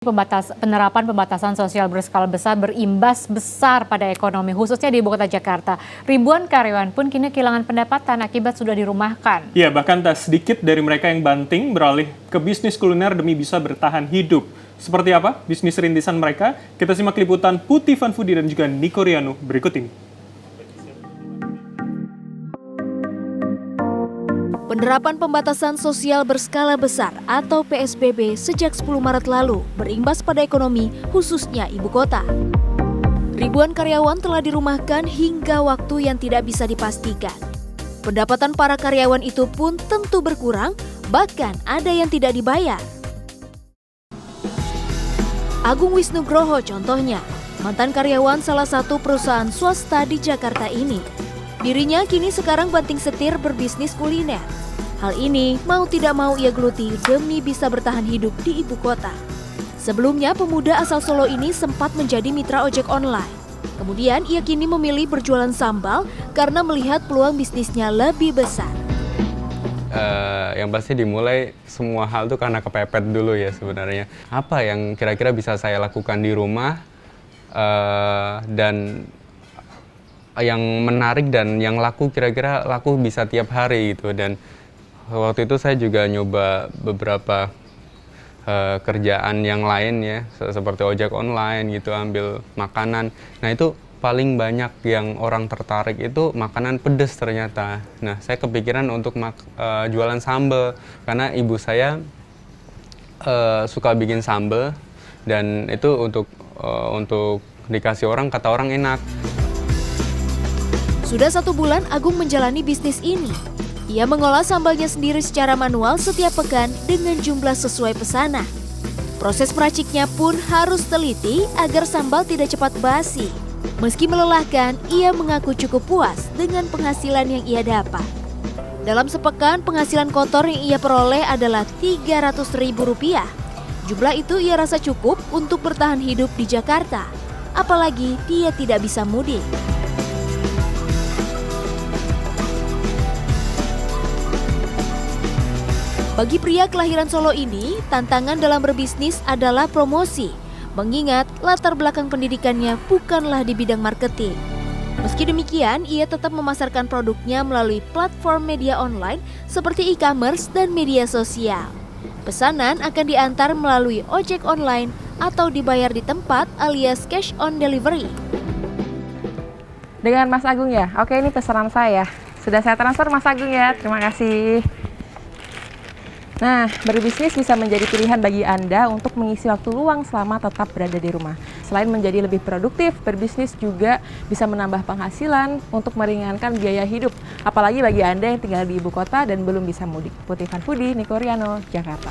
Penerapan pembatasan sosial berskala besar berimbas besar pada ekonomi, khususnya di Ibu Kota Jakarta. Ribuan karyawan pun kini kehilangan pendapatan akibat sudah dirumahkan. Ya, bahkan tak sedikit dari mereka yang banting beralih ke bisnis kuliner demi bisa bertahan hidup. Seperti apa bisnis rintisan mereka? Kita simak liputan Putih Fun Foodie dan juga Niko Rianu berikut ini. Penerapan pembatasan sosial berskala besar atau PSBB sejak 10 Maret lalu berimbas pada ekonomi khususnya ibu kota. Ribuan karyawan telah dirumahkan hingga waktu yang tidak bisa dipastikan. Pendapatan para karyawan itu pun tentu berkurang, bahkan ada yang tidak dibayar. Agung Wisnugroho contohnya, mantan karyawan salah satu perusahaan swasta di Jakarta ini. Dirinya kini sekarang banting setir berbisnis kuliner. Hal ini mau tidak mau ia geluti demi bisa bertahan hidup di ibu kota. Sebelumnya pemuda asal Solo ini sempat menjadi mitra ojek online. Kemudian ia kini memilih berjualan sambal karena melihat peluang bisnisnya lebih besar. Yang pasti dimulai semua hal tuh karena kepepet dulu ya sebenarnya. Apa yang kira-kira bisa saya lakukan di rumah dan yang menarik dan yang laku kira-kira laku bisa tiap hari gitu. Dan waktu itu saya juga nyoba beberapa kerjaan yang lain ya, seperti ojek online gitu, ambil makanan. Nah itu paling banyak yang orang tertarik itu makanan pedas ternyata. Nah saya kepikiran untuk jualan sambal karena ibu saya suka bikin sambal dan itu untuk dikasih orang, kata orang enak. Sudah 1 bulan Agung menjalani bisnis ini. Ia mengolah sambalnya sendiri secara manual setiap pekan dengan jumlah sesuai pesanan. Proses meraciknya pun harus teliti agar sambal tidak cepat basi. Meski melelahkan, ia mengaku cukup puas dengan penghasilan yang ia dapat. Dalam sepekan, penghasilan kotor yang ia peroleh adalah Rp300.000. Jumlah itu ia rasa cukup untuk bertahan hidup di Jakarta. Apalagi dia tidak bisa mudik. Bagi pria kelahiran Solo ini, tantangan dalam berbisnis adalah promosi, mengingat latar belakang pendidikannya bukanlah di bidang marketing. Meski demikian, ia tetap memasarkan produknya melalui platform media online seperti e-commerce dan media sosial. Pesanan akan diantar melalui ojek online atau dibayar di tempat alias cash on delivery. Dengan Mas Agung ya? Oke, ini pesanan saya. Sudah saya transfer Mas Agung ya, terima kasih. Nah, berbisnis bisa menjadi pilihan bagi Anda untuk mengisi waktu luang selama tetap berada di rumah. Selain menjadi lebih produktif, berbisnis juga bisa menambah penghasilan untuk meringankan biaya hidup. Apalagi bagi Anda yang tinggal di ibu kota dan belum bisa mudik. Putih Fun Foodie, Niko Riano, Jakarta.